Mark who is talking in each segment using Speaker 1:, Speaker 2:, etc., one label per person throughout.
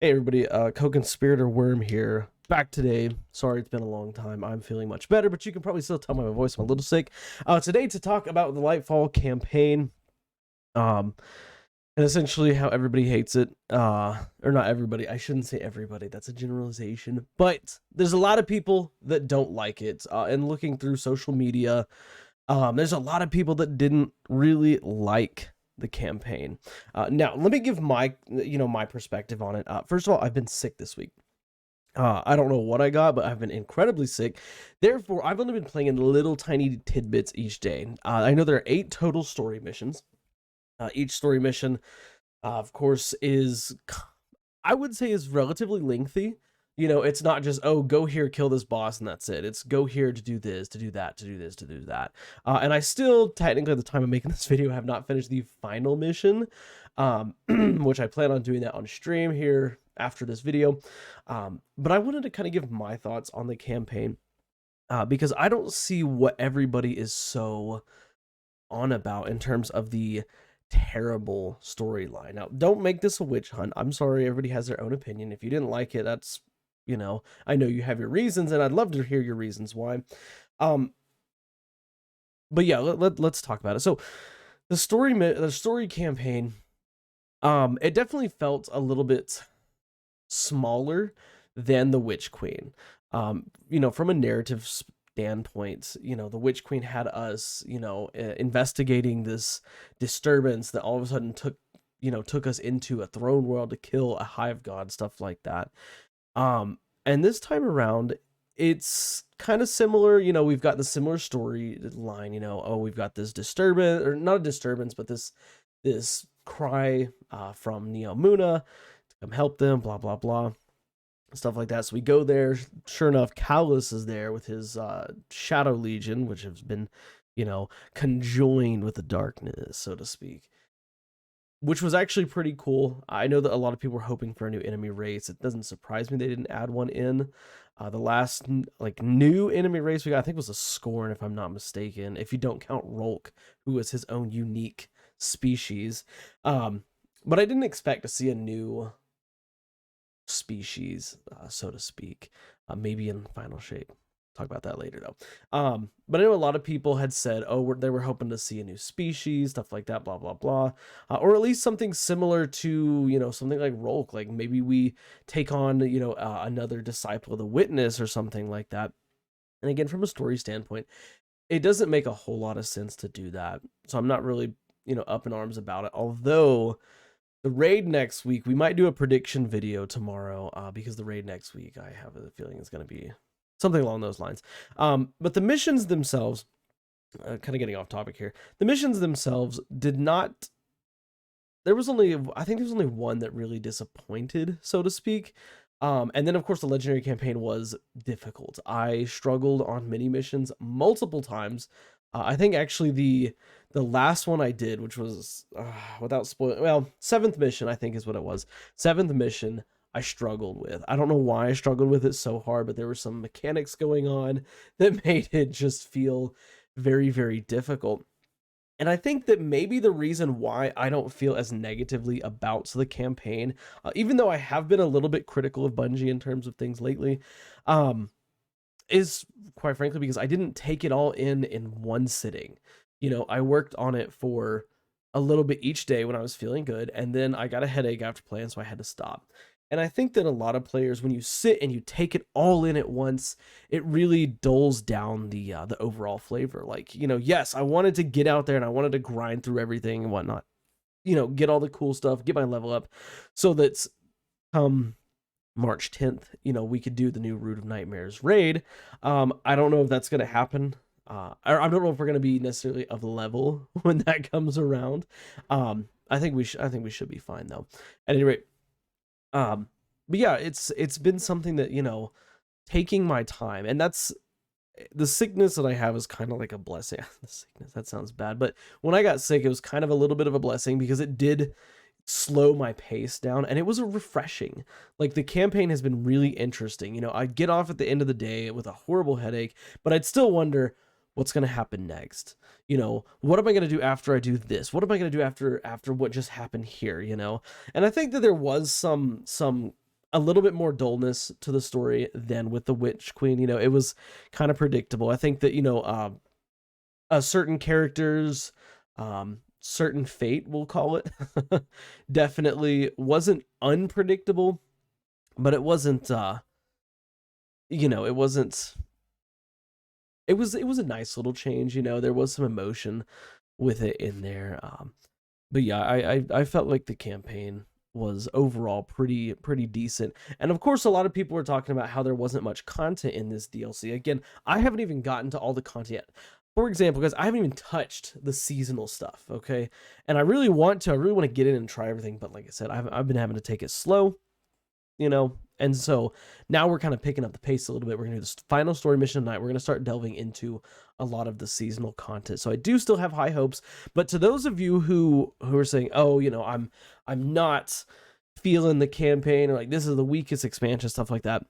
Speaker 1: Hey everybody, co-conspirator Worm here, back today. Sorry it's been a long time. I'm feeling much better, but you can probably still tell by my voice I'm a little sick. Today to talk about the Lightfall campaign, um, and essentially how everybody hates it. Or not everybody. I shouldn't say everybody. That's a generalization. But there's a lot of people that don't like it. And looking through social media, there's a lot of people that didn't really like the campaign. Now, let me give my perspective on it. First of all, I've been sick this week. I don't know what I got, but I've been incredibly sick. Therefore, I've only been playing in little tiny tidbits each day. I know there are 8 total story missions. Each story mission, of course, I would say is relatively lengthy. You know, it's not just, oh, go here, kill this boss, and that's it. It's go here to do this, to do that, to do this, to do that. And I still, technically, at the time of making this video, have not finished the final mission, which I plan on doing that on stream here after this video. But I wanted to kind of give my thoughts on the campaign, because I don't see what everybody is so on about in terms of the terrible storyline. Now, don't make this a witch hunt. I'm sorry, everybody has their own opinion. If you didn't like it, that's, I know you have your reasons, and I'd love to hear your reasons why. But yeah, let's talk about it. So the story campaign, it definitely felt a little bit smaller than the Witch Queen. From a narrative standpoint, the Witch Queen had us, investigating this disturbance that all of a sudden took us into a throne world to kill a hive god, stuff like that. And this time around, it's kind of similar. We've got the similar storyline. Oh, we've got this disturbance, or not a disturbance, but this cry from Neomuna to come help them, blah blah blah, stuff like that. So we go there. Sure enough, Callus is there with his Shadow Legion, which has been, conjoined with the darkness, so to speak, which was actually pretty cool. I know that a lot of people were hoping for a new enemy race. It doesn't surprise me they didn't add one in. The last new enemy race we got, I think, was a Scorn, if I'm not mistaken, if you don't count Rolk, who was his own unique species. But I didn't expect to see a new species, so to speak, maybe in final shape. Talk about that later though. But I know a lot of people had said, oh, they were hoping to see a new species, stuff like that, blah blah blah, or at least something similar to something like Rolk, like maybe we take on another disciple of the Witness or something like that. And again, from a story standpoint, it doesn't make a whole lot of sense to do that, so I'm not really up in arms about it. Although the raid next week, we might do a prediction video tomorrow, because the raid next week, I have a feeling it's going to be something along those lines. But the missions themselves, kind of getting off topic here, the missions themselves did not, I think there was only one that really disappointed, so to speak. And then of course the legendary campaign was difficult. I struggled on mini missions multiple times. I think actually the last one I did, which was without spoiling, well, 7th mission, I think is what it was. 7th mission I struggled with. I don't know why I struggled with it so hard, but there were some mechanics going on that made it just feel very, very difficult. And I think that maybe the reason why I don't feel as negatively about the campaign, even though I have been a little bit critical of Bungie in terms of things lately, is quite frankly because I didn't take it all in one sitting. I worked on it for a little bit each day when I was feeling good, and then I got a headache after playing, so I had to stop. And I think that a lot of players, when you sit and you take it all in at once, it really dulls down the overall flavor. Like, yes, I wanted to get out there and I wanted to grind through everything and whatnot, get all the cool stuff, get my level up, so that March 10th, we could do the new Root of Nightmares raid. I don't know if that's going to happen. I don't know if we're going to be necessarily of level when that comes around. I think we should be fine though. At any rate, but yeah, it's been something that, taking my time, and that's the sickness that I have is kind of like a blessing. The sickness, that sounds bad, but when I got sick, it was kind of a little bit of a blessing because it did slow my pace down, and it was refreshing. Like, the campaign has been really interesting. I'd get off at the end of the day with a horrible headache, but I'd still wonder what's going to happen next. What am I going to do after I do this? What am I going to do after what just happened here? And I think that there was some a little bit more dullness to the story than with the Witch Queen. You know, it was kind of predictable. I think that, you know, certain characters, certain fate, we'll call it, definitely wasn't unpredictable, but it wasn't, you know, it wasn't, it was a nice little change. You know, there was some emotion with it in there. But yeah, I felt like the campaign was overall pretty decent. And of course, a lot of people were talking about how there wasn't much content in this DLC. Again, I haven't even gotten to all the content yet. For example, guys, I haven't even touched the seasonal stuff, okay? And I really want to get in and try everything, but like I said, I've been having to take it slow, you know? And so now we're kind of picking up the pace a little bit. We're gonna do this final story mission tonight. We're gonna start delving into a lot of the seasonal content. So I do still have high hopes, but to those of you who are saying, oh, you know, I'm not feeling the campaign, or like this is the weakest expansion, stuff like that,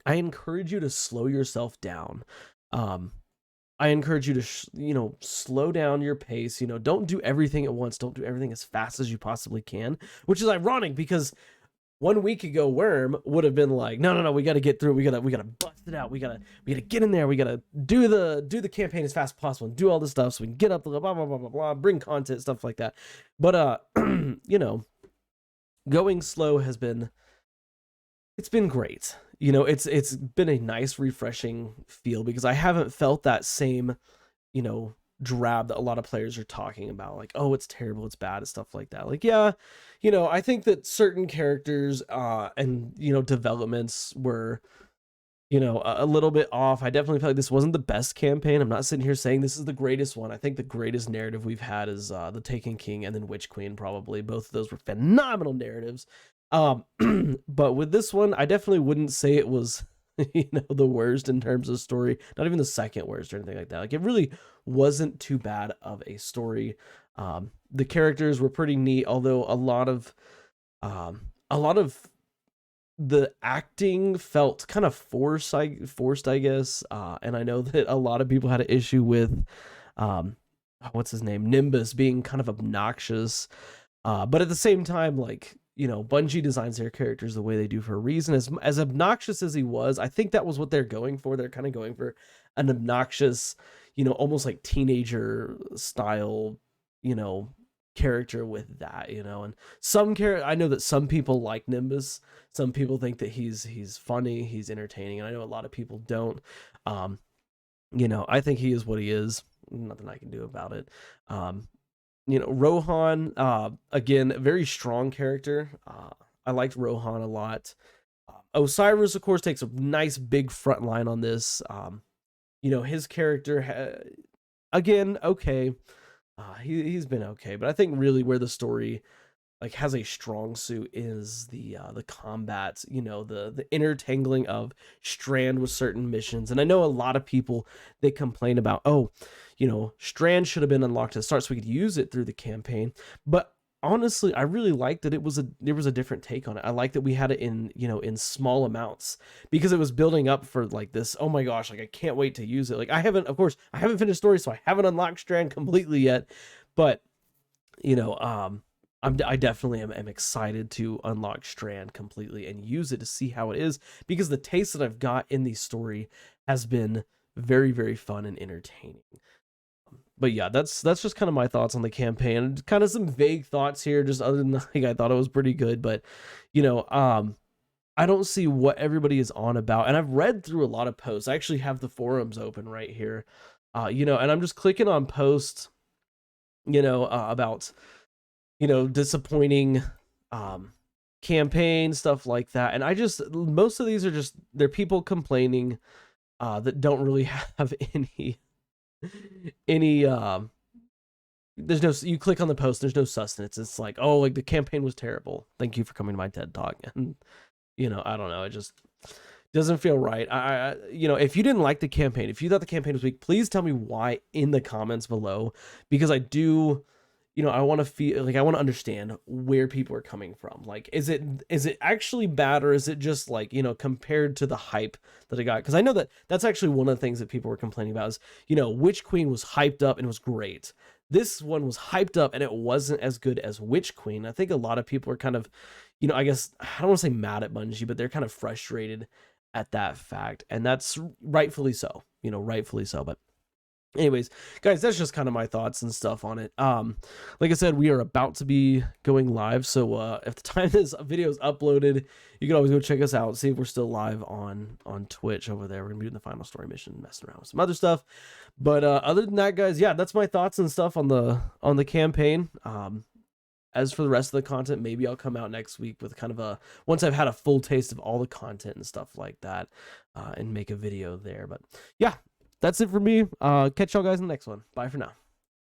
Speaker 1: I encourage you to slow yourself down. I encourage you to, you know, slow down your pace. You know, don't do everything at once. Don't do everything as fast as you possibly can, which is ironic because 1 week ago, Worm would have been like, no, we got to get through. We gotta bust it out. We gotta get in there. We gotta do the campaign as fast as possible and do all this stuff so we can get up the blah blah blah blah blah, bring content, stuff like that. But you know, going slow has been, it's been great. You know, it's been a nice, refreshing feel because I haven't felt that same, you know, drab that a lot of players are talking about, like, oh, it's terrible, it's bad, and stuff like that. Like, yeah, you know, I think that certain characters and, you know, developments were, you know, a little bit off. I definitely feel like this wasn't the best campaign. I'm not sitting here saying this is the greatest one. I think the greatest narrative we've had is the Taken King and then Witch Queen, probably. Both of those were phenomenal narratives. But with this one, I definitely wouldn't say it was, you know, the worst in terms of story, not even the second worst or anything like that. Like, it really wasn't too bad of a story. The characters were pretty neat, although a lot of the acting felt kind of forced, I guess. And I know that a lot of people had an issue with, what's his name? Nimbus being kind of obnoxious. But at the same time, like, you know, Bungie designs their characters the way they do for a reason. As obnoxious as he was, I think that was what they're going for. They're kind of going for an obnoxious, you know, almost like teenager style, you know, character with that, you know. And I know that some people like Nimbus. Some people think that he's funny, he's entertaining, and I know a lot of people don't. You know, I think he is what he is. Nothing I can do about it. You know, Rohan, again, very strong character. I liked Rohan a lot. Osiris, of course, takes a nice big front line on this. You know, his character, again, okay. He's been okay, but I think really where the story like has a strong suit is the combat, you know, the intertangling of Strand with certain missions. And I know a lot of people, they complain about, oh, you know, Strand should have been unlocked at the start so we could use it through the campaign. But honestly, I really liked that there was a different take on it. I like that we had it in, you know, in small amounts because it was building up for like this, oh my gosh, like I can't wait to use it. Like I haven't finished story, so I haven't unlocked Strand completely yet, but you know, I definitely am excited to unlock Strand completely and use it to see how it is, because the taste that I've got in the story has been very, very fun and entertaining. But yeah, that's just kind of my thoughts on the campaign. Kind of some vague thoughts here, just other than like I thought it was pretty good, but you know, I don't see what everybody is on about. And I've read through a lot of posts. I actually have the forums open right here. You know, and I'm just clicking on posts, you know, about, you know, disappointing campaign, stuff like that. And most of these are just, they're people complaining that don't really have any there's no, you click on the post, there's no sustenance. It's like, oh, like the campaign was terrible, thank you for coming to my TED Talk. And you know, I don't know, it just doesn't feel right. I you know, if you didn't like the campaign, if you thought the campaign was weak, please tell me why in the comments below, because I do, you know, I want to feel like I want to understand where people are coming from. Like, is it actually bad, or is it just like, you know, compared to the hype that I got? Because I know that that's actually one of the things that people were complaining about is, you know, Witch Queen was hyped up and it was great. This one was hyped up and it wasn't as good as Witch Queen. I think a lot of people are kind of, you know, I guess I don't want to say mad at Bungie, but they're kind of frustrated at that fact, and that's rightfully so. You know, rightfully so. But anyways, guys, that's just kind of my thoughts and stuff on it. Like I said, we are about to be going live, so if the time this video is uploaded, you can always go check us out, see if we're still live on Twitch over there. We're gonna be doing the final story mission, messing around with some other stuff. But other than that, guys, yeah, that's my thoughts and stuff on the campaign. As for the rest of the content, maybe I'll come out next week with kind of a, once I've had a full taste of all the content and stuff like that, and make a video there. But yeah, that's it for me. Catch y'all guys in the next one. Bye for now.